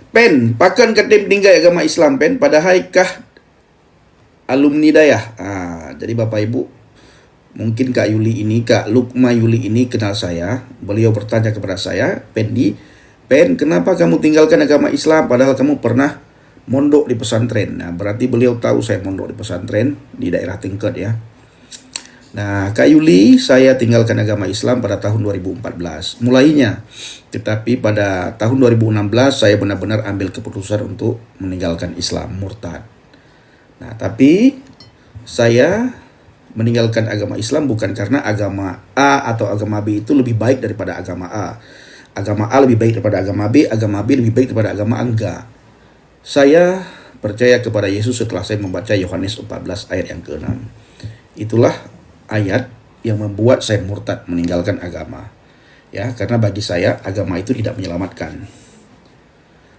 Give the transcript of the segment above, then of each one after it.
Pen, pakan katim tinggal agama Islam pen, padahal kah alumni dayah. Jadi Bapak Ibu, mungkin Kak Yuli ini, Kak Lukma Yuli ini kenal saya. Beliau bertanya kepada saya, Pen, kenapa kamu tinggalkan agama Islam padahal kamu pernah mondok di pesantren? Nah, berarti beliau tahu saya mondok di pesantren di daerah Tingkat ya. Nah, Kak Yuli, saya tinggalkan agama Islam pada tahun 2014 mulainya. Tetapi pada tahun 2016 saya benar-benar ambil keputusan untuk meninggalkan Islam, murtad. Nah, tapi saya meninggalkan agama Islam bukan karena agama A atau agama B itu lebih baik daripada agama A. Agama A lebih baik daripada agama B lebih baik daripada agama A, enggak. Saya percaya kepada Yesus setelah saya membaca Yohanes 14 ayat yang ke-6. Itulah ayat yang membuat saya murtad, meninggalkan agama. Ya, karena bagi saya agama itu tidak menyelamatkan.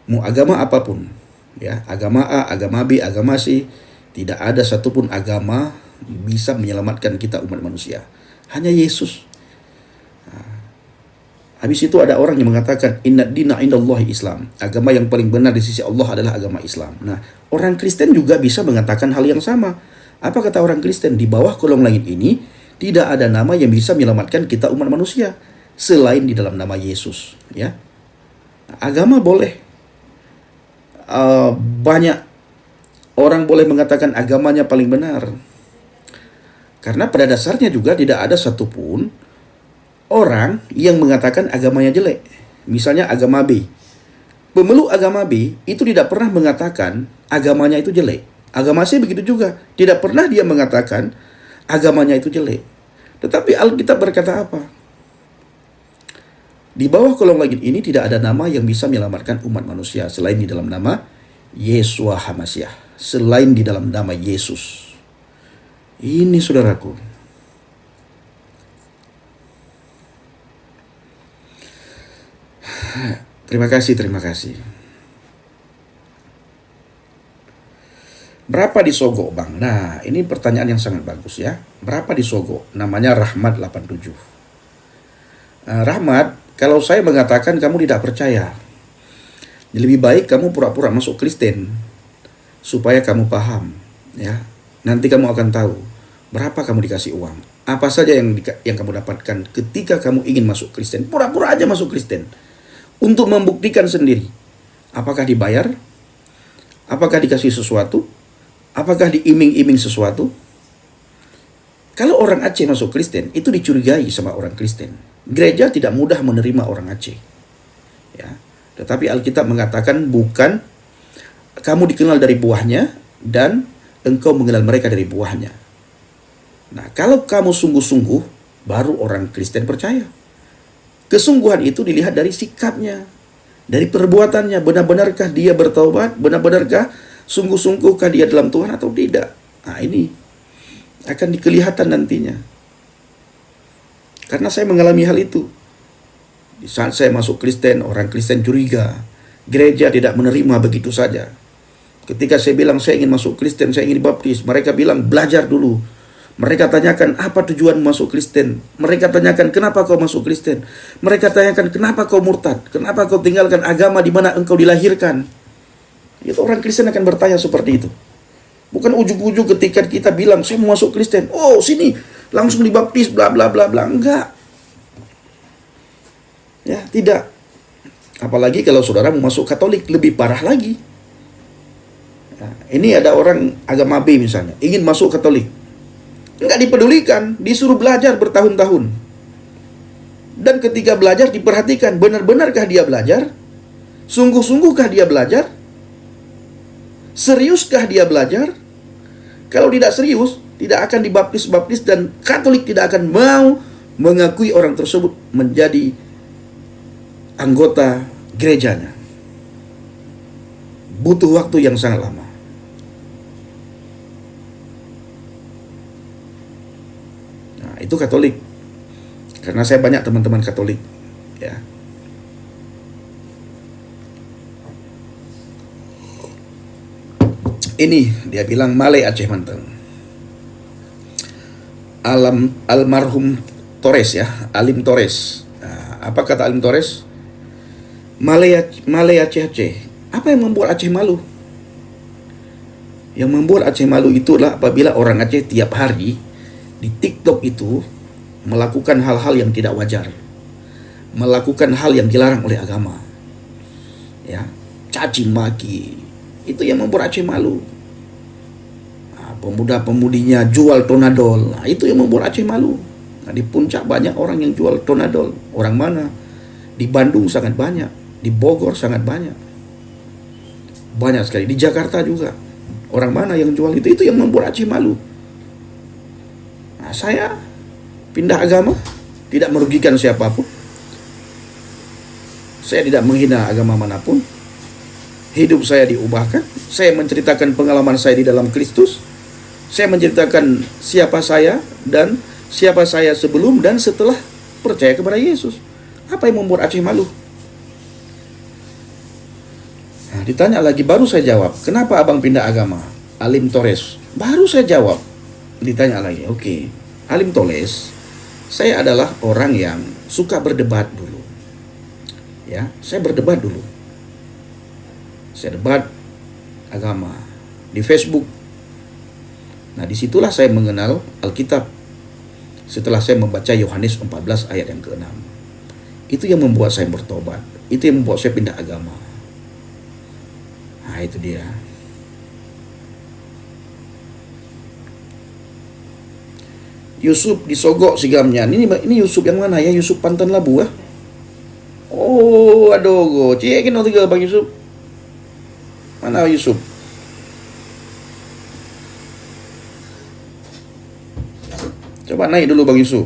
Mau agama apapun, ya, agama A, agama B, agama C, tidak ada satupun agama bisa menyelamatkan kita umat manusia. Hanya Yesus. Habis itu ada orang yang mengatakan inna dina indallahi Islam. Agama yang paling benar di sisi Allah adalah agama Islam. Nah, orang Kristen juga bisa mengatakan hal yang sama. Apa kata orang Kristen? Di bawah kolong langit ini tidak ada nama yang bisa menyelamatkan kita umat manusia selain di dalam nama Yesus, ya. Agama boleh banyak orang boleh mengatakan agamanya paling benar. Karena pada dasarnya juga tidak ada satupun orang yang mengatakan agamanya jelek. Misalnya agama B. Pemeluk agama B itu tidak pernah mengatakan agamanya itu jelek. Agama C begitu juga. Tidak pernah dia mengatakan agamanya itu jelek. Tetapi Alkitab berkata apa? Di bawah kolong langit ini tidak ada nama yang bisa menyelamatkan umat manusia selain di dalam nama Yeshua HaMashiach. Selain di dalam nama Yesus. Ini saudaraku. Terima kasih. Berapa di Sogo, Bang? Nah, ini pertanyaan yang sangat bagus ya. Berapa di Sogo? Namanya Rahmat 87. Rahmat, kalau saya mengatakan kamu tidak percaya, lebih baik kamu pura-pura masuk Kristen supaya kamu paham, ya. Nanti kamu akan tahu berapa kamu dikasih uang. Apa saja yang kamu dapatkan ketika kamu ingin masuk Kristen. Pura-pura aja masuk Kristen untuk membuktikan sendiri. Apakah dibayar? Apakah dikasih sesuatu? Apakah diiming-iming sesuatu? Kalau orang Aceh masuk Kristen, itu dicurigai sama orang Kristen. Gereja tidak mudah menerima orang Aceh. Ya. Tetapi Alkitab mengatakan bukan kamu dikenal dari buahnya dan engkau mengenal mereka dari buahnya. Nah, kalau kamu sungguh-sungguh, baru orang Kristen percaya. Kesungguhan itu dilihat dari sikapnya, dari perbuatannya. Benar-benarkah dia bertaubat? Benar-benarkah sungguh-sungguhkah dia dalam Tuhan atau tidak? Nah, ini akan kelihatan nantinya. Karena saya mengalami hal itu. Di saat saya masuk Kristen, orang Kristen curiga. Gereja tidak menerima begitu saja. Ketika saya bilang saya ingin masuk Kristen, saya ingin dibaptis, mereka bilang belajar dulu. Mereka tanyakan apa tujuan masuk Kristen. Mereka tanyakan kenapa kau masuk Kristen. Mereka tanyakan kenapa kau murtad. Kenapa kau tinggalkan agama di mana engkau dilahirkan. Itu orang Kristen akan bertanya seperti itu. Bukan ujung-ujung ketika kita bilang saya mau masuk Kristen, oh sini langsung dibaptis bla bla bla bla. Enggak. Ya, tidak. Apalagi kalau saudara mau masuk Katolik, lebih parah lagi. Nah, ini ada orang agama B misalnya, ingin masuk Katolik. Enggak dipedulikan, disuruh belajar bertahun-tahun. Dan ketika belajar diperhatikan, benar-benarkah dia belajar? Sungguh-sungguhkah dia belajar? Seriuskah dia belajar? Kalau tidak serius, tidak akan dibaptis-baptis dan Katolik tidak akan mau mengakui orang tersebut menjadi anggota gerejanya. Butuh waktu yang sangat lama. Nah, itu Katolik. Karena saya banyak teman-teman Katolik, ya. Ini dia bilang Malay Aceh Manteng. Almarhum Torres ya, Alim Torres. Nah, apa kata Alim Torres? Malay Aceh Aceh. Apa yang membuat Aceh malu? Yang membuat Aceh malu itulah apabila orang Aceh tiap hari di TikTok itu melakukan hal-hal yang tidak wajar, melakukan hal yang dilarang oleh agama, ya, caci maki. Itu yang membuat Aceh malu. Nah, pemuda-pemudinya jual tonadol. Nah, itu yang membuat Aceh malu. Nah, di puncak banyak orang yang jual tonadol. Orang mana? Di Bandung sangat banyak, di Bogor sangat banyak, banyak sekali. Di Jakarta juga. Orang mana yang jual itu? Itu yang membuat Aceh malu. Nah, saya pindah agama tidak merugikan siapapun. Saya tidak menghina agama manapun. Hidup saya diubahkan. Saya menceritakan pengalaman saya di dalam Kristus. Saya menceritakan siapa saya dan siapa saya sebelum dan setelah percaya kepada Yesus. Apa yang membuat Aceh malu? Nah, ditanya lagi, baru saya jawab, kenapa abang pindah agama? Alim Torres. Baru saya jawab. Ditanya lagi, oke. Alim Torres, saya adalah orang yang suka berdebat dulu. Ya, saya berdebat dulu. Saya debat agama di Facebook. Nah, disitulah saya mengenal Alkitab. Setelah saya membaca Yohanes 14 ayat yang ke-6. Itu yang membuat saya bertobat. Itu yang membuat saya pindah agama. Nah, itu dia. Yusuf disogok sigamnya. Ini Yusuf yang mana ya? Yusuf Pantan Labu ah? Oh, aduh, go. Ciekin tiga Bang Yusuf. Mana Yusuf? Coba naik dulu Bang Yusuf.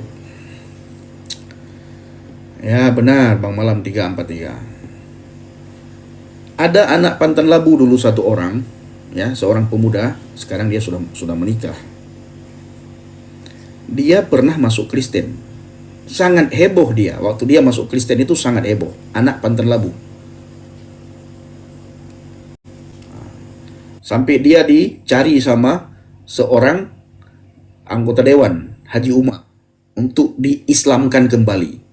Ya benar, Bang Malam 343. Ada anak Pantan Labu dulu satu orang, ya, seorang pemuda, sekarang dia sudah menikah. Dia pernah masuk Kristen. Sangat heboh dia. Waktu dia masuk Kristen itu sangat heboh. Anak Pantan Labu. Sampai dia dicari sama seorang anggota dewan, Haji Umar, untuk diislamkan kembali.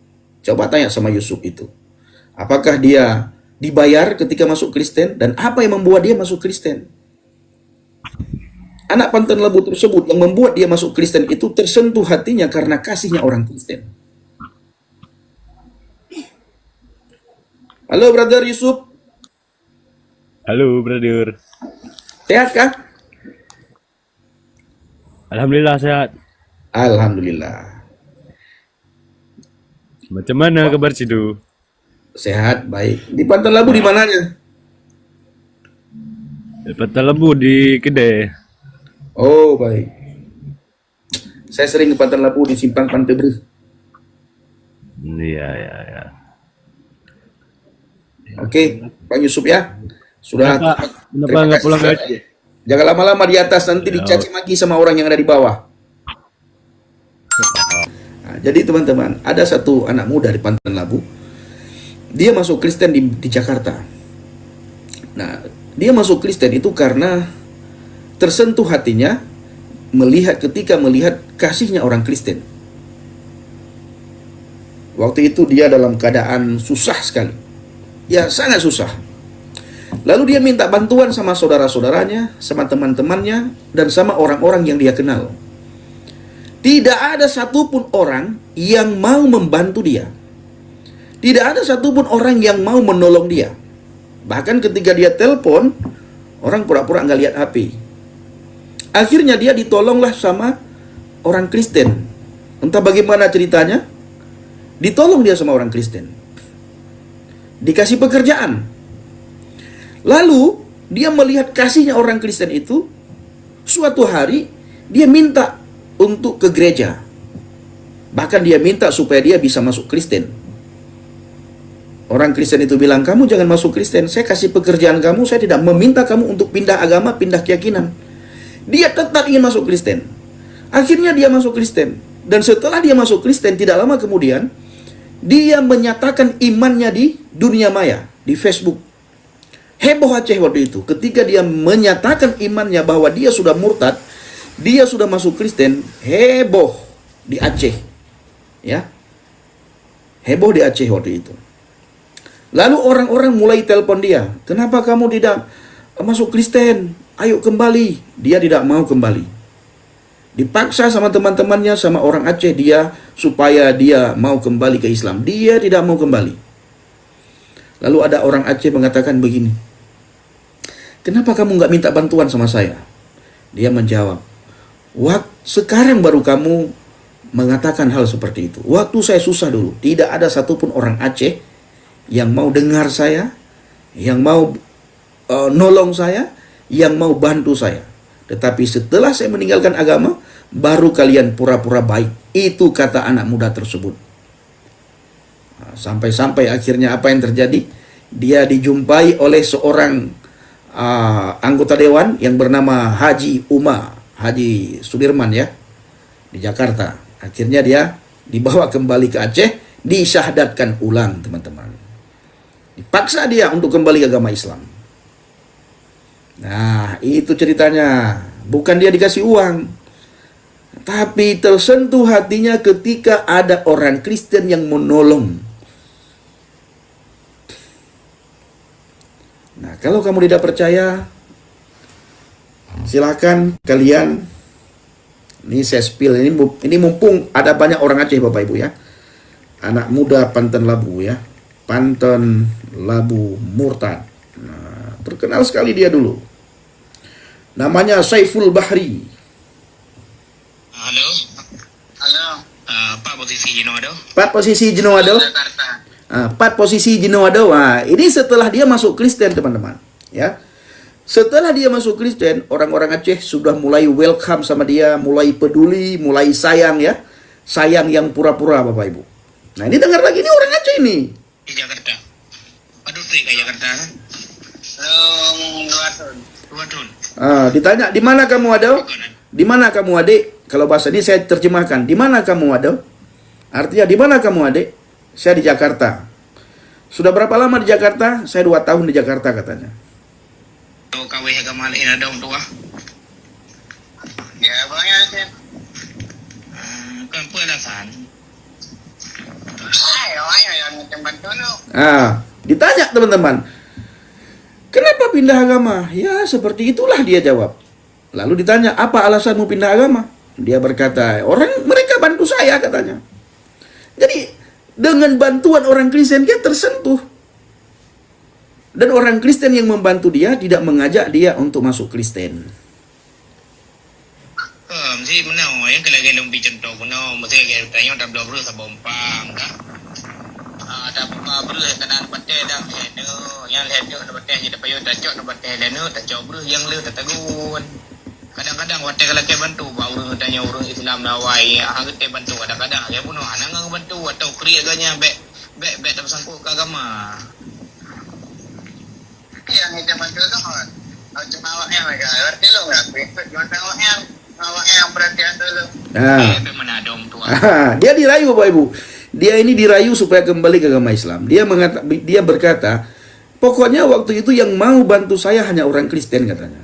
Coba tanya sama Yusuf itu. Apakah dia dibayar ketika masuk Kristen? Dan apa yang membuat dia masuk Kristen? Anak Pantan Labu tersebut yang membuat dia masuk Kristen itu tersentuh hatinya karena kasihnya orang Kristen. Halo brother Yusuf. Halo, brother. Sehat kah? Alhamdulillah sehat. Alhamdulillah. Macam mana kabar Cidu? Sehat, baik. Di Pantan Labu di mananya? Pantan Labu di Kedai. Oh, baik. Saya sering ke Pantan Labu di Simpang Pantebre. Iya, iya, iya. Oke, Pak Yusuf ya. Sudah. Kenapa Terima nggak kasih pulang sudah. gaji? Jangan lama-lama di atas, nanti dicaci maki sama orang yang ada di bawah. Nah, jadi teman-teman, ada satu anak muda di Pantan Labu. Dia masuk Kristen di Jakarta. Nah, dia masuk Kristen itu karena tersentuh hatinya ketika melihat kasihnya orang Kristen. Waktu itu dia dalam keadaan susah sekali. Ya, sangat susah. Lalu dia minta bantuan sama saudara-saudaranya, sama teman-temannya, dan sama orang-orang yang dia kenal. Tidak ada satupun orang yang mau membantu dia. Tidak ada satupun orang yang mau menolong dia. Bahkan ketika dia telepon, orang pura-pura nggak lihat HP. Akhirnya dia ditolonglah sama orang Kristen. Entah bagaimana ceritanya, ditolong dia sama orang Kristen. Dikasih pekerjaan. Lalu dia melihat kasihnya orang Kristen itu. Suatu hari dia minta untuk ke gereja. Bahkan dia minta supaya dia bisa masuk Kristen. Orang Kristen itu bilang, kamu jangan masuk Kristen, saya kasih pekerjaan kamu, saya tidak meminta kamu untuk pindah agama, pindah keyakinan. Dia tetap ingin masuk Kristen. Akhirnya dia masuk Kristen. Dan setelah dia masuk Kristen, tidak lama kemudian, dia menyatakan imannya di dunia maya, di Facebook. Heboh Aceh waktu itu. Ketika dia menyatakan imannya bahwa dia sudah murtad, dia sudah masuk Kristen, heboh di Aceh. Ya. Heboh di Aceh waktu itu. Lalu orang-orang mulai telepon dia, kenapa kamu tidak masuk Kristen? Ayo kembali. Dia tidak mau kembali. Dipaksa sama teman-temannya, sama orang Aceh dia, supaya dia mau kembali ke Islam. Dia tidak mau kembali. Lalu ada orang Aceh mengatakan begini, kenapa kamu nggak minta bantuan sama saya? Dia menjawab, sekarang baru kamu mengatakan hal seperti itu. Waktu saya susah dulu, tidak ada satupun orang Aceh yang mau dengar saya, yang mau nolong saya, yang mau bantu saya. Tetapi setelah saya meninggalkan agama, baru kalian pura-pura baik. Itu kata anak muda tersebut. Sampai-sampai akhirnya apa yang terjadi? Dia dijumpai oleh seorang anggota dewan yang bernama Haji Haji Sudirman ya, di Jakarta. Akhirnya dia dibawa kembali ke Aceh, disyahdatkan ulang teman-teman. Dipaksa dia untuk kembali ke agama Islam. Nah, itu ceritanya. Bukan dia dikasih uang, tapi tersentuh hatinya ketika ada orang Kristen yang menolong. Nah, kalau kamu tidak percaya, silakan kalian. Ini saya spill, ini mumpung ada banyak orang Aceh Bapak Ibu ya. Anak muda Panten Labu ya. Panten Labu Murtad. Nah, terkenal sekali dia dulu. Namanya Saiful Bahri. Halo. Halo. Pak posisi Jinoado. Pak posisi Jinoado. Jakarta. Pak posisi Jinoado. Nah, ini setelah dia masuk Kristen teman-teman. Ya. Setelah dia masuk Kristen, orang-orang Aceh sudah mulai welcome sama dia, mulai peduli, mulai sayang ya. Sayang yang pura-pura Bapak Ibu. Nah, ini dengar lagi, ini orang Aceh ini. Di Jakarta. Aduh, ke Jakarta. Dua tahun. Ditanya, di mana kamu ada? Di mana kamu adik? Kalau bahasa ini saya terjemahkan. Di mana kamu ada? Artinya di mana kamu adik? Saya di Jakarta. Sudah berapa lama di Jakarta? Saya 2 tahun di Jakarta katanya. Kalau kawin agama lain ada untuk ya banyak sih. Kan alasan. Ayo yang tempat dulu. Ditanya teman-teman, kenapa pindah agama? Ya seperti itulah dia jawab. Lalu ditanya, apa alasanmu pindah agama? Dia berkata, mereka bantu saya katanya. Jadi dengan bantuan orang Kristen dia tersentuh. Dan orang Kristen yang membantu dia tidak mengajak dia untuk masuk Kristen. Si menau yang kelagi lumbi contoh menau mesti lagi tanya tak belum berusaha bompang kah? Tak berusaha kanan pakai dah itu yang lihat tu pakai jadi payu tak cok pakai lenu tak cok berusaha yang lu tak tagun. Kadang-kadang waktu kalau kita bantu baru tanya orang Islam lawai hang kita bantu kadang-kadang dia pun anak ngang bantu atau kri agaknya bet tak bersangkut ke agama. Yang kita bantu tu cuma awak yang mereka berarti lo nggak ikut jualan awak yang perhatian dulu. Dia dirayu Bapak Ibu. Dia ini dirayu supaya kembali ke agama Islam. Dia berkata, pokoknya waktu itu yang mau bantu saya hanya orang Kristen katanya.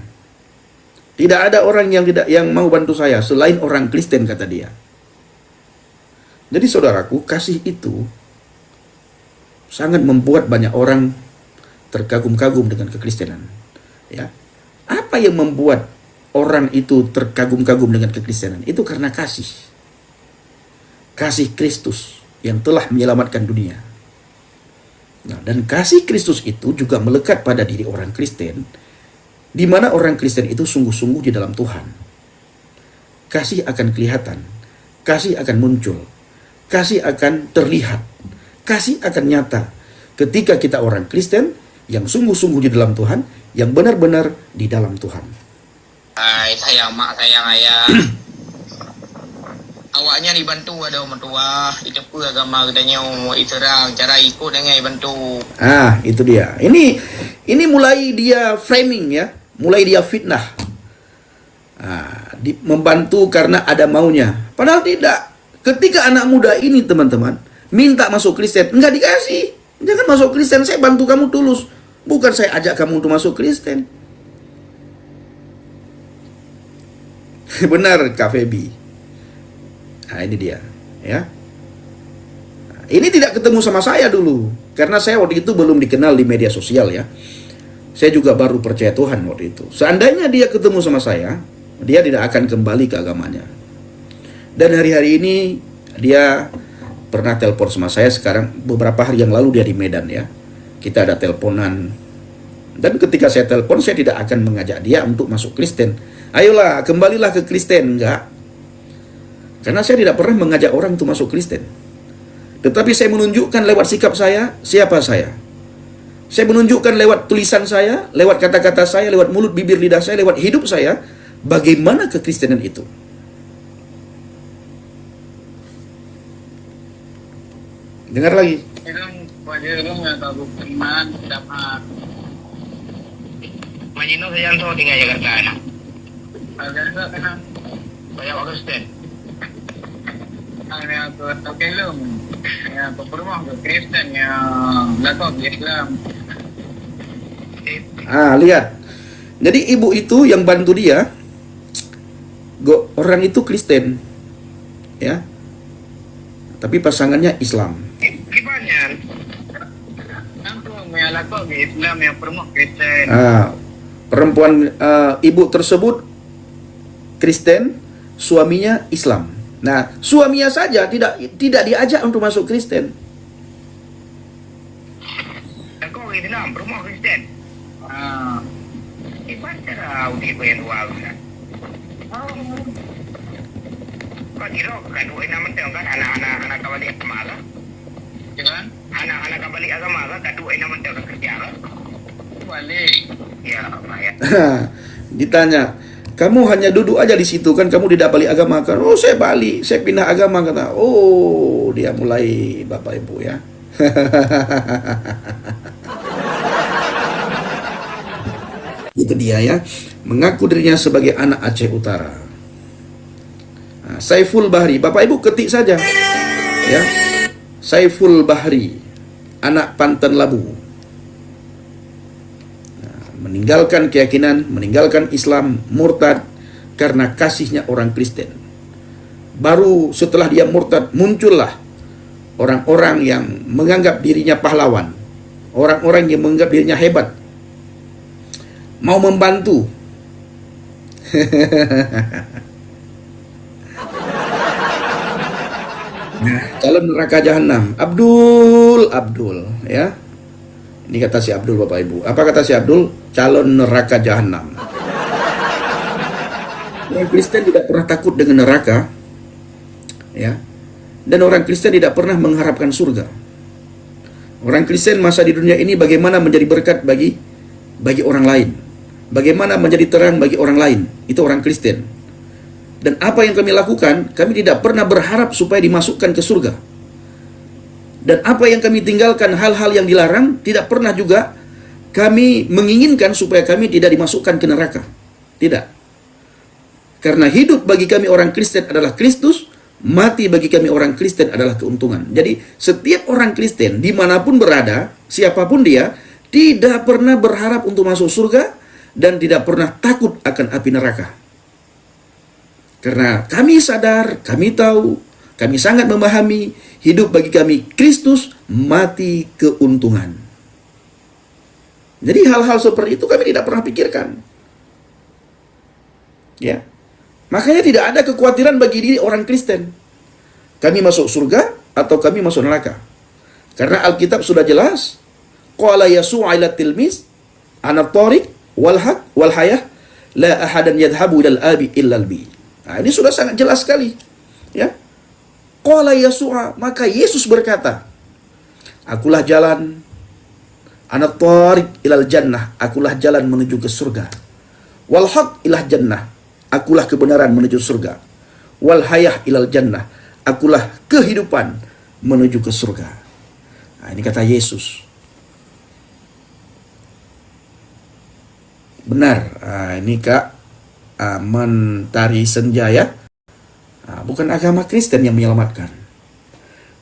Tidak ada orang yang mau bantu saya selain orang Kristen kata dia. Jadi saudaraku, kasih itu sangat membuat banyak orang terkagum-kagum dengan kekristenan. Ya. Apa yang membuat orang itu terkagum-kagum dengan kekristenan? Itu karena kasih. Kasih Kristus yang telah menyelamatkan dunia. Nah, dan kasih Kristus itu juga melekat pada diri orang Kristen, di mana orang Kristen itu sungguh-sungguh di dalam Tuhan. Kasih akan kelihatan, kasih akan muncul, kasih akan terlihat, kasih akan nyata ketika kita orang Kristen yang sungguh-sungguh di dalam Tuhan, yang benar-benar di dalam Tuhan. Sayang mak, sayang ayah. Awaknya dibantu ada orang tua, itu pun agama katanya mau iterang, cara ikut dengan bantu. Itu dia. Ini mulai dia framing ya, mulai dia fitnah. Membantu karena ada maunya. Padahal tidak. Ketika anak muda ini teman-teman minta masuk Kristen, enggak dikasih. Jangan masuk Kristen, saya bantu kamu tulus. Bukan saya ajak kamu untuk masuk Kristen. Benar Kak Febi. Ini dia, ya. Ini tidak ketemu sama saya dulu. Karena saya waktu itu belum dikenal di media sosial ya. Saya juga baru percaya Tuhan waktu itu. Seandainya dia ketemu sama saya, dia tidak akan kembali ke agamanya. Dan hari-hari ini dia pernah telepon sama saya sekarang, beberapa hari yang lalu dia di Medan ya. Kita ada teleponan. Dan ketika saya telepon, saya tidak akan mengajak dia untuk masuk Kristen. Ayolah, kembalilah ke Kristen. Enggak. Karena saya tidak pernah mengajak orang untuk masuk Kristen. Tetapi saya menunjukkan lewat sikap saya, siapa saya. Saya menunjukkan lewat tulisan saya, lewat kata-kata saya, lewat mulut, bibir, lidah saya, lewat hidup saya, bagaimana kekristenan itu. Dengar lagi. Majino Sayanto tinggal Jakarta. Jakarta kena banyak Kristen. Yang terkelum, yang berumah Kristen, yang lakon Islam. Lihat. Jadi ibu itu yang bantu dia, orang itu Kristen, ya. Tapi pasangannya Islam. Gimana? Yang lakon Islam, yang berumah Kristen. Perempuan ibu tersebut Kristen, suaminya Islam. Nah, suaminya saja tidak diajak untuk masuk Kristen. Lakon Islam, berumah Kristen. Ibarat cara uji yang luar kan. Kau kira kan dua nama tu kan anak kembali agama lah. Jangan anak kembali agama lah kan dua nama tu kerja lah. Balik. Ya, ya. Ditanya, kamu hanya duduk aja di situ kan, kamu tidak balik agama kan? Oh, saya balik, saya pindah agama kata. Oh, dia mulai Bapak Ibu ya. Itu dia ya, mengaku dirinya sebagai anak Aceh Utara. Saiful Bahri, Bapak Ibu ketik saja ya. Saiful Bahri, anak Panten Labu. Meninggalkan keyakinan, meninggalkan Islam, murtad karena kasihnya orang Kristen. Baru setelah dia murtad, muncullah orang-orang yang menganggap dirinya pahlawan, orang-orang yang menganggap dirinya hebat, mau membantu. Nah, calon neraka jahanam, Abdul ya. Ini kata si Abdul, Bapak Ibu. Apa kata si Abdul? Calon neraka jahanam. Orang Kristen tidak pernah takut dengan neraka, ya. Dan orang Kristen tidak pernah mengharapkan surga. Orang Kristen masa di dunia ini bagaimana menjadi berkat bagi orang lain, bagaimana menjadi terang bagi orang lain. Itu orang Kristen. Dan apa yang kami lakukan, kami tidak pernah berharap supaya dimasukkan ke surga. Dan apa yang kami tinggalkan, hal-hal yang dilarang, tidak pernah juga kami menginginkan supaya kami tidak dimasukkan ke neraka. Tidak. Karena hidup bagi kami orang Kristen adalah Kristus, mati bagi kami orang Kristen adalah keuntungan. Jadi setiap orang Kristen dimanapun berada, siapapun dia, tidak pernah berharap untuk masuk surga dan tidak pernah takut akan api neraka. Karena kami sadar, kami tahu, kami sangat memahami hidup bagi kami Kristus, mati keuntungan. Jadi hal-hal seperti itu kami tidak pernah pikirkan. Ya. Makanya tidak ada kekhawatiran bagi diri orang Kristen. Kami masuk surga atau kami masuk neraka. Karena Alkitab sudah jelas. Qala Yasu'u ila tilmis ana tariq wal haq wal hayah la ahadan yadhhabu ilal abi illal bi. Nah, ini sudah sangat jelas sekali. Ya. Qala Yasu'a, maka Yesus berkata, akulah jalan, ana tariq ilal jannah, akulah jalan menuju ke surga. Wal haq ilah jannah, akulah kebenaran menuju surga. Wal hayah ilal jannah, akulah kehidupan menuju ke surga. Nah, ini kata Yesus. Benar. Ini Kak Mentari Senja ya. Bukan agama Kristen yang menyelamatkan.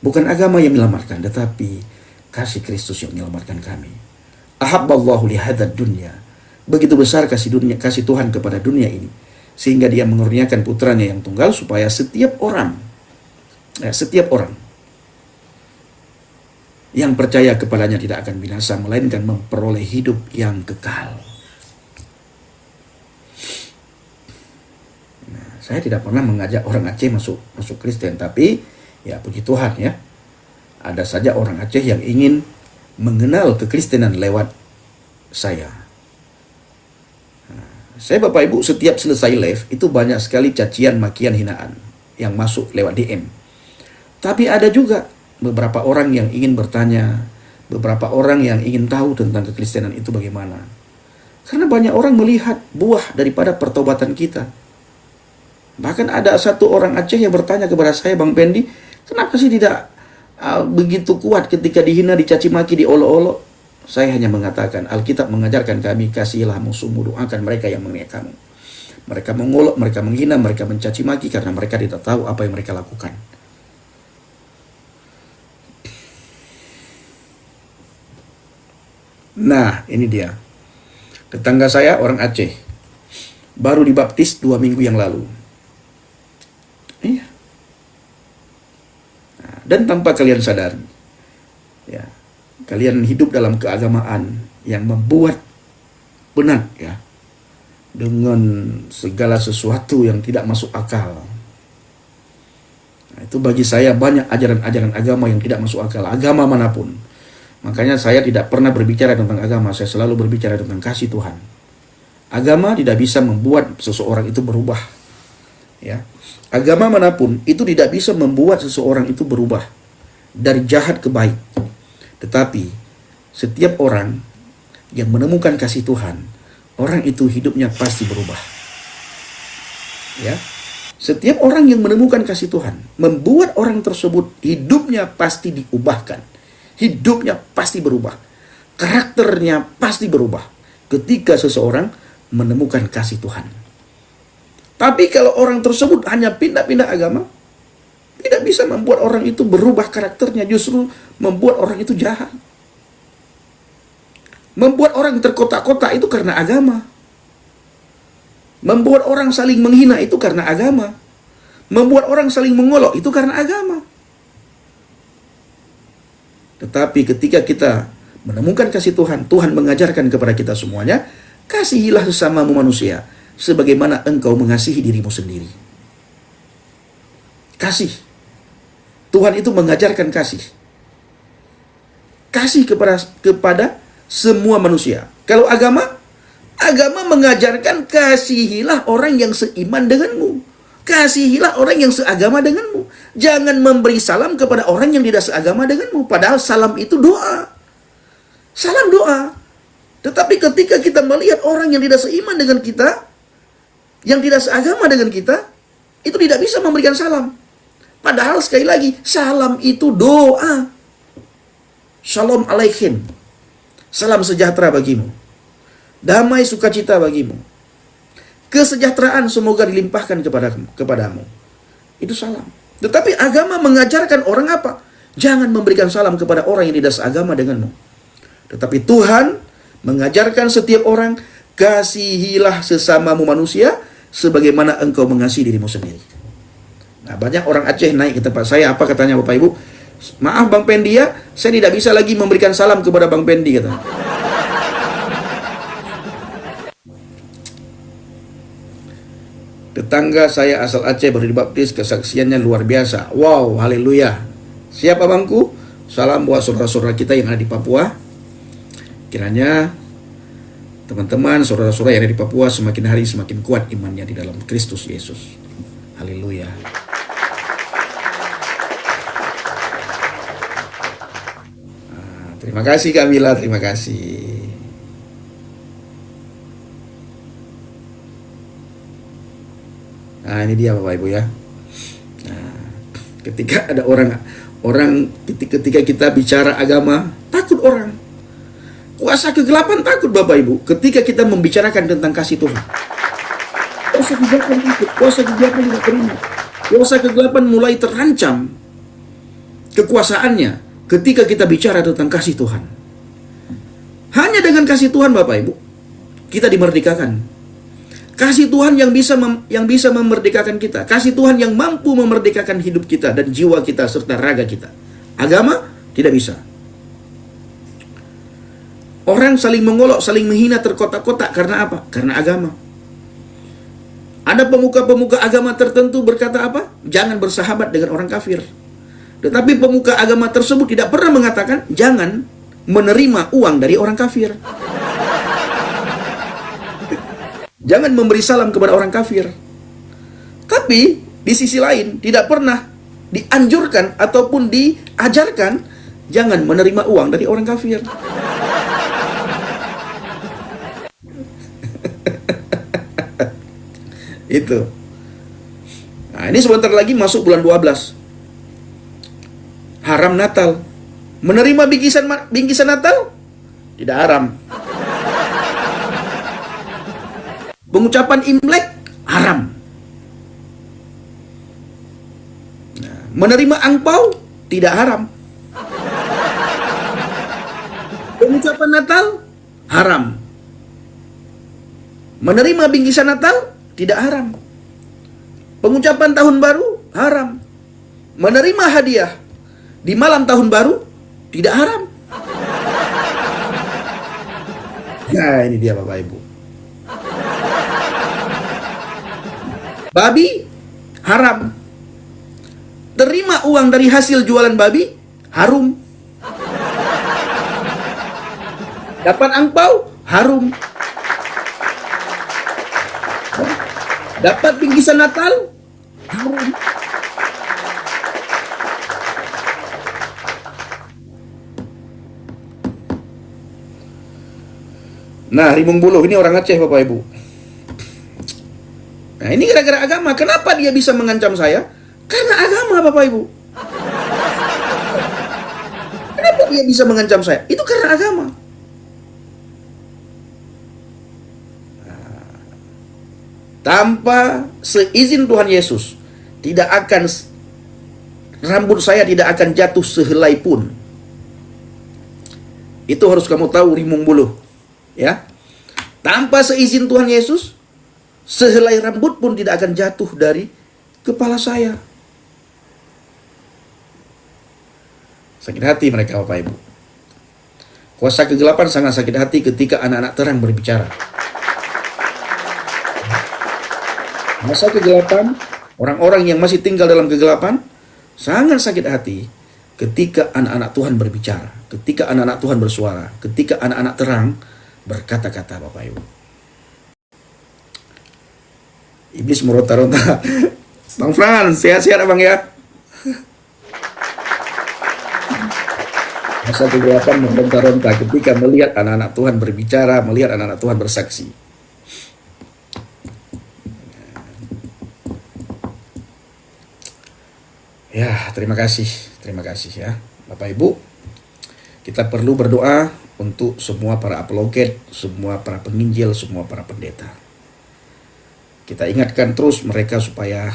Bukan agama yang menyelamatkan, tetapi kasih Kristus yang menyelamatkan kami. Ahabballahu lihadzal dunya. Begitu besar kasih Tuhan kepada dunia ini, sehingga dia mengurniakan putranya yang tunggal supaya setiap orang Yang percaya kepadanya tidak akan binasa, melainkan memperoleh hidup yang kekal. Nah, saya tidak pernah mengajak orang Aceh masuk Kristen, tapi ya puji Tuhan ya, ada saja orang Aceh yang ingin mengenal kekristenan lewat saya. Saya Bapak Ibu setiap selesai live itu banyak sekali cacian, makian, hinaan yang masuk lewat DM. Tapi ada juga beberapa orang yang ingin bertanya, beberapa orang yang ingin tahu tentang kekristenan itu bagaimana. Karena banyak orang melihat buah daripada pertobatan kita. Bahkan ada satu orang Aceh yang bertanya kepada saya, Bang Pendi, kenapa sih tidak begitu kuat ketika dihina, dicaci maki, diolok-olok? Saya hanya mengatakan, Alkitab mengajarkan kami, kasihilah musuhmu, doakan mereka yang menghina kamu. Mereka mengolok, mereka menghina, mereka mencaci maki karena mereka tidak tahu apa yang mereka lakukan. Nah, ini dia. Tetangga saya orang Aceh. Baru dibaptis 2 minggu yang lalu. Iya. Nah, dan tanpa kalian sadari, ya, kalian hidup dalam keagamaan yang membuat penat ya, dengan segala sesuatu yang tidak masuk akal. Nah, itu bagi saya banyak ajaran-ajaran agama yang tidak masuk akal, agama manapun. Makanya saya tidak pernah berbicara tentang agama, saya selalu berbicara tentang kasih Tuhan. Agama tidak bisa membuat seseorang itu berubah. Ya. Agama manapun itu tidak bisa membuat seseorang itu berubah dari jahat ke baik. Tetapi setiap orang yang menemukan kasih Tuhan, orang itu hidupnya pasti berubah. Ya. Setiap orang yang menemukan kasih Tuhan membuat orang tersebut hidupnya pasti diubahkan. Hidupnya pasti berubah. Karakternya pasti berubah ketika seseorang menemukan kasih Tuhan. Tapi kalau orang tersebut hanya pindah-pindah agama, tidak bisa membuat orang itu berubah karakternya, justru membuat orang itu jahat. Membuat orang terkotak-kotak itu karena agama. Membuat orang saling menghina itu karena agama. Membuat orang saling mengolok itu karena agama. Tetapi ketika kita menemukan kasih Tuhan, Tuhan mengajarkan kepada kita semuanya, kasihilah sesamamu manusia sebagaimana engkau mengasihi dirimu sendiri. Kasih. Tuhan itu mengajarkan kasih. Kasih kepada semua manusia. Kalau agama mengajarkan kasihilah orang yang seiman denganmu. Kasihilah orang yang seagama denganmu. Jangan memberi salam kepada orang yang tidak seagama denganmu. Padahal salam itu doa. Salam doa. Tetapi ketika kita melihat orang yang tidak seiman dengan kita, yang tidak seagama dengan kita, itu tidak bisa memberikan salam. Padahal sekali lagi, salam itu doa. Shalom alaikum. Salam sejahtera bagimu. Damai sukacita bagimu. Kesejahteraan semoga dilimpahkan kepadamu. Itu salam. Tetapi agama mengajarkan orang apa? Jangan memberikan salam kepada orang yang tidak seagama denganmu. Tetapi Tuhan mengajarkan setiap orang, kasihilah sesamamu manusia sebagaimana engkau mengasihi dirimu sendiri. Nah, banyak orang Aceh naik ke tempat saya, apa katanya Bapak Ibu? Maaf Bang Pendi ya, saya tidak bisa lagi memberikan salam kepada Bang Pendi, kata. Tetangga saya asal Aceh baru dibaptis, kesaksiannya luar biasa. Wow, haleluya. Siapa bangku? Salam buat saudara-saudara kita yang ada di Papua. Kiranya teman-teman, saudara-saudara yang ada di Papua semakin hari semakin kuat imannya di dalam Kristus Yesus. Haleluya. Terima kasih Kak Mila, terima kasih. Nah, ini dia Bapak Ibu ya. Nah, ketika ada orang ketika kita bicara agama, takut orang. Kuasa kegelapan takut Bapak Ibu ketika kita membicarakan tentang kasih Tuhan. Kuasa kegelapan takut, kuasa kegelapan tidak terima. Kuasa kegelapan mulai terancam kekuasaannya ketika kita bicara tentang kasih Tuhan. Hanya dengan kasih Tuhan Bapak Ibu kita dimerdekakan. Kasih Tuhan yang bisa memerdekakan kita. Kasih Tuhan yang mampu memerdekakan hidup kita dan jiwa kita serta raga kita. Agama tidak bisa. Orang saling mengolok, saling menghina, terkotak-kotak karena apa? Karena agama. Ada pemuka-pemuka agama tertentu berkata apa? Jangan bersahabat dengan orang kafir. Tetapi pemuka agama tersebut tidak pernah mengatakan jangan menerima uang dari orang kafir. Jangan memberi salam kepada orang kafir. Tapi di sisi lain tidak pernah dianjurkan ataupun diajarkan jangan menerima uang dari orang kafir. Itu. Nah, ini sebentar lagi masuk bulan 12. Haram Natal. Menerima bingkisan Natal tidak haram. Pengucapan Imlek haram. Nah, menerima angpau tidak haram. Pengucapan Natal haram. Menerima bingkisan Natal tidak haram. Pengucapan tahun baru haram. Menerima hadiah di malam tahun baru tidak haram. Nah, ini dia Bapak Ibu. Babi haram. Terima uang dari hasil jualan babi harum. Dapat angpau harum. Dapat bingkisan Natal harum. Nah, Rimung Buluh ini orang Aceh Bapak Ibu. Nah, ini gara-gara agama. Kenapa dia bisa mengancam saya? Karena agama Bapak Ibu. Kenapa dia bisa mengancam saya? Itu karena agama. Tanpa seizin Tuhan Yesus, rambut saya tidak akan jatuh sehelai pun. Itu harus kamu tahu Rimung Buluh. Ya. Tanpa seizin Tuhan Yesus, sehelai rambut pun tidak akan jatuh dari kepala saya. Sakit hati mereka Bapak Ibu. Kuasa kegelapan sangat sakit hati ketika anak-anak terang berbicara. Masa kegelapan, orang-orang yang masih tinggal dalam kegelapan sangat sakit hati ketika anak-anak Tuhan berbicara, ketika anak-anak Tuhan bersuara, ketika anak-anak terang berkata-kata Bapak Ibu. Iblis meronta-ronta. Bang Frans, sehat-sehat Abang ya. Masa kegelapan meronta-ronta ketika melihat anak-anak Tuhan berbicara, melihat anak-anak Tuhan bersaksi. Ya, terima kasih ya Bapak Ibu. Kita perlu berdoa untuk semua para apologet, semua para penginjil, semua para pendeta. Kita ingatkan terus mereka supaya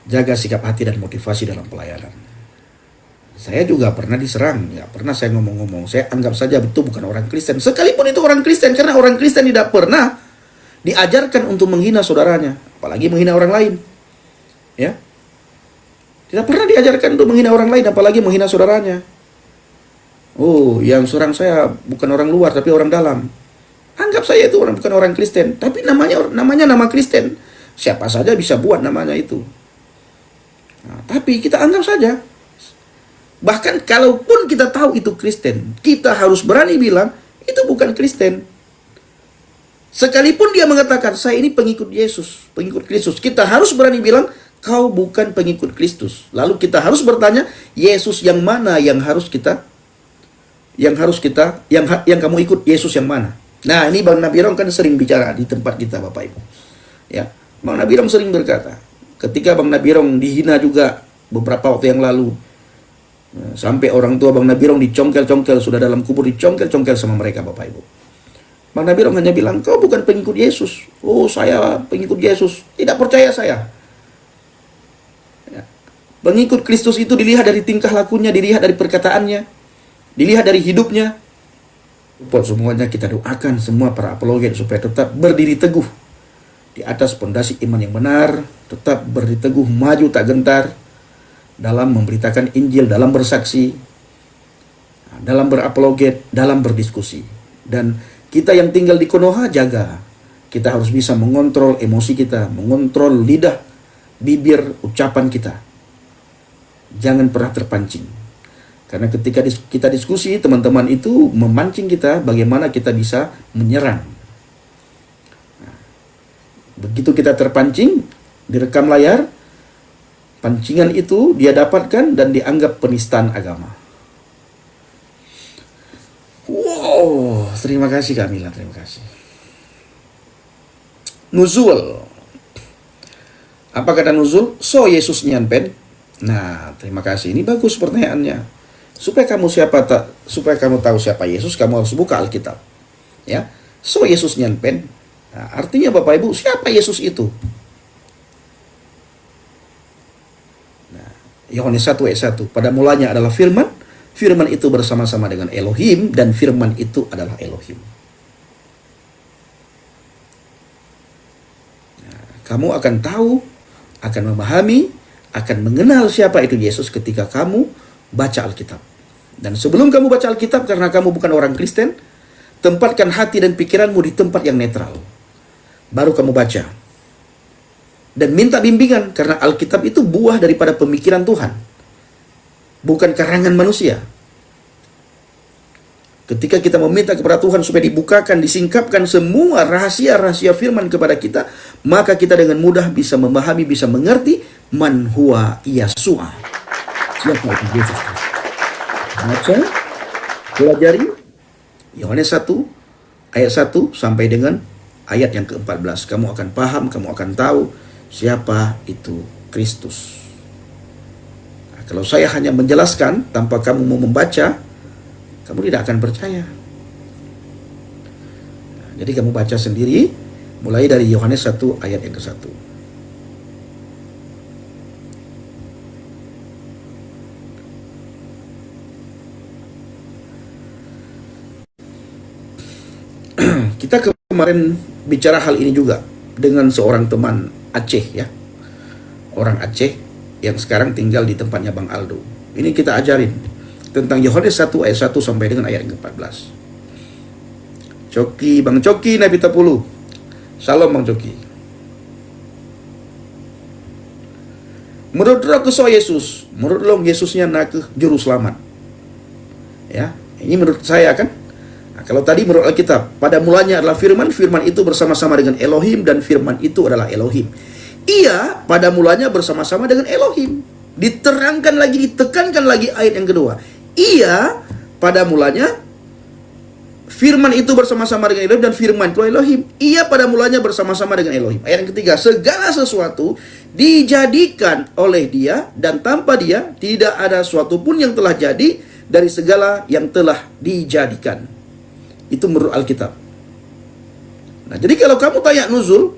jaga sikap hati dan motivasi dalam pelayanan. Saya juga pernah diserang, ya pernah saya ngomong-ngomong, saya anggap saja itu bukan orang Kristen. Sekalipun itu orang Kristen, karena orang Kristen tidak pernah diajarkan untuk menghina saudaranya, apalagi menghina orang lain. Ya. Tidak pernah diajarkan untuk menghina orang lain, apalagi menghina saudaranya. Oh, yang serang saya bukan orang luar, tapi orang dalam. Anggap saya itu bukan orang Kristen, tapi namanya nama Kristen. Siapa saja bisa buat namanya itu. Nah, tapi kita anggap saja. Bahkan kalaupun kita tahu itu Kristen, kita harus berani bilang itu bukan Kristen. Sekalipun dia mengatakan saya ini pengikut Yesus, pengikut Kristus, kita harus berani bilang kau bukan pengikut Kristus. Lalu kita harus bertanya, Yesus yang mana yang kamu ikut, Yesus yang mana? Nah, ini Bang Nabirong kan sering bicara di tempat kita Bapak Ibu. Ya, Bang Nabirong sering berkata, ketika Bang Nabirong dihina juga beberapa waktu yang lalu, sampai orang tua Bang Nabirong dicongkel-congkel, sudah dalam kubur dicongkel-congkel sama mereka Bapak Ibu. Bang Nabirong hanya bilang, kau bukan pengikut Yesus. Oh, saya pengikut Yesus. Tidak percaya saya. Pengikut Kristus itu dilihat dari tingkah lakunya, dilihat dari perkataannya, dilihat dari hidupnya. Buat semuanya kita doakan semua para apologet supaya tetap berdiri teguh di atas pondasi iman yang benar, tetap berdiri teguh, maju tak gentar dalam memberitakan Injil, dalam bersaksi. dalam berapologet, dalam berdiskusi. Dan kita yang tinggal di Konoha jaga. Kita harus bisa mengontrol emosi kita, mengontrol lidah, bibir, ucapan kita. Jangan pernah terpancing. Karena ketika kita diskusi, teman-teman itu memancing kita bagaimana kita bisa menyerang. Nah, begitu kita terpancing, direkam layar, pancingan itu dia dapatkan dan dianggap penistaan agama. Wow, terima kasih Kak Mila, terima kasih. Nuzul. Apa kata nuzul? So Yesus nyanpen. Nah, terima kasih. Ini bagus pertanyaannya. Supaya kamu tahu siapa Yesus, kamu harus buka Alkitab. Ya. So Yesus nyanpen. Nah, artinya Bapak Ibu, siapa Yesus itu? Nah, Yohanes 1 ayat 1. Pada mulanya adalah firman, firman itu bersama-sama dengan Elohim, dan firman itu adalah Elohim. Kamu akan tahu, akan memahami, akan mengenal siapa itu Yesus ketika kamu baca Alkitab. Dan sebelum kamu baca Alkitab, karena kamu bukan orang Kristen, tempatkan hati dan pikiranmu di tempat yang netral. Baru kamu baca. Dan minta bimbingan, karena Alkitab itu buah daripada pemikiran Tuhan. Bukan karangan manusia. Ketika kita meminta kepada Tuhan supaya dibukakan, disingkapkan semua rahasia-rahasia firman kepada kita, maka kita dengan mudah bisa memahami, bisa mengerti man huwa Yasua. Siapa itu Yesus? Baca, pelajari Yohanes 1 ayat 1 sampai dengan ayat yang ke-14. Kamu akan paham, kamu akan tahu siapa itu Kristus. Nah, kalau saya hanya menjelaskan tanpa kamu mau membaca, kamu tidak akan percaya. Nah, jadi kamu baca sendiri, mulai dari Yohanes 1 ayat yang ke-1. Kita kemarin bicara hal ini juga dengan seorang teman Aceh ya. Orang Aceh yang sekarang tinggal di tempatnya Bang Aldo. Ini kita ajarin tentang Yohanes 1 ayat 1 sampai dengan ayat ke-14. Coki, Bang Coki Napita Pulu. Salam Bang Coki. Menurut roh keso Yesus, menurut long Yesusnya nak juru selamat. Ya, ini menurut saya kan. Nah, kalau tadi menurut Alkitab, pada mulanya adalah firman, firman itu bersama-sama dengan Elohim, dan firman itu adalah Elohim. Ia pada mulanya bersama-sama dengan Elohim. Diterangkan lagi, ditekankan lagi ayat yang kedua. Ia pada mulanya firman itu bersama-sama dengan Elohim, dan firman itu Elohim. Ia pada mulanya bersama-sama dengan Elohim. Ayat yang ketiga, segala sesuatu dijadikan oleh Dia, dan tanpa Dia tidak ada suatu pun yang telah jadi dari segala yang telah dijadikan. Itu menurut Alkitab. Nah, jadi kalau kamu tanya nuzul,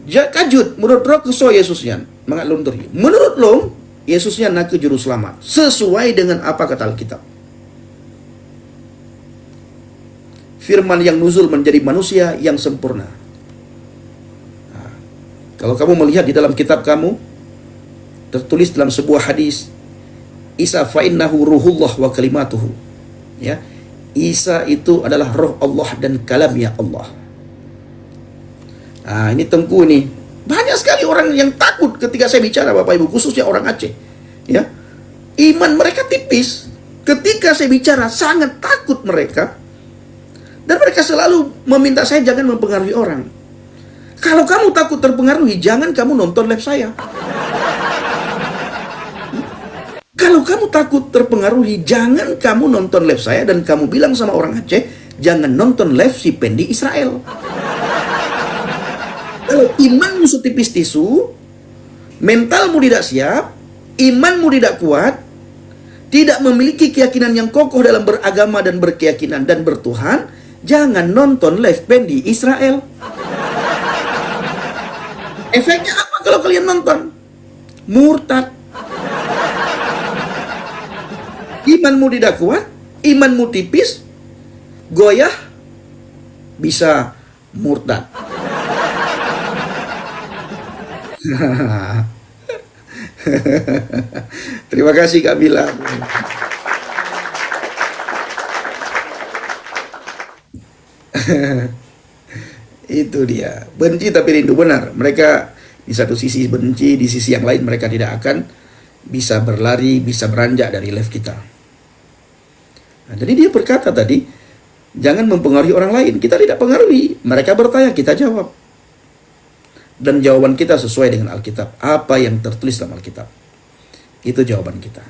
kajut menurut roh keso Yesusnya mengalunturi. Menurut long Yesusnya nak juru selamat sesuai dengan apa kata Alkitab. Firman yang nuzul menjadi manusia yang sempurna. Nah, kalau kamu melihat di dalam kitab kamu, tertulis dalam sebuah hadis, Isa fa'innahu ruhullah wa kalimatuhu. Ya, Isa itu adalah roh Allah dan kalamnya Allah. Nah, ini Tengku nih. Banyak sekali orang yang takut ketika saya bicara, Bapak Ibu, khususnya orang Aceh. Ya, iman mereka tipis. Ketika saya bicara, sangat takut mereka. Dan mereka selalu meminta saya jangan mempengaruhi orang. Kalau kamu takut terpengaruhi, jangan kamu nonton live saya. Kalau kamu takut terpengaruhi, jangan kamu nonton live saya dan kamu bilang sama orang Aceh, jangan nonton live si Pendi Israel. Kalau imanmu setipis tisu, mentalmu tidak siap, imanmu tidak kuat, tidak memiliki keyakinan yang kokoh dalam beragama dan berkeyakinan dan bertuhan, jangan nonton live Pendi Israel. Efeknya apa kalau kalian nonton? Murtad. Imanmu tidak kuat, imanmu tipis, goyah, bisa murtad. Terima kasih Kak Bila. Itu dia. Benci tapi rindu, benar. Mereka di satu sisi benci, di sisi yang lain mereka tidak akan bisa berlari, bisa beranjak dari live kita. Nah, jadi dia berkata tadi, jangan mempengaruhi orang lain. Kita tidak pengaruhi. Mereka bertanya, kita jawab. Dan jawaban kita sesuai dengan Alkitab. Apa yang tertulis dalam Alkitab. Itu jawaban kita.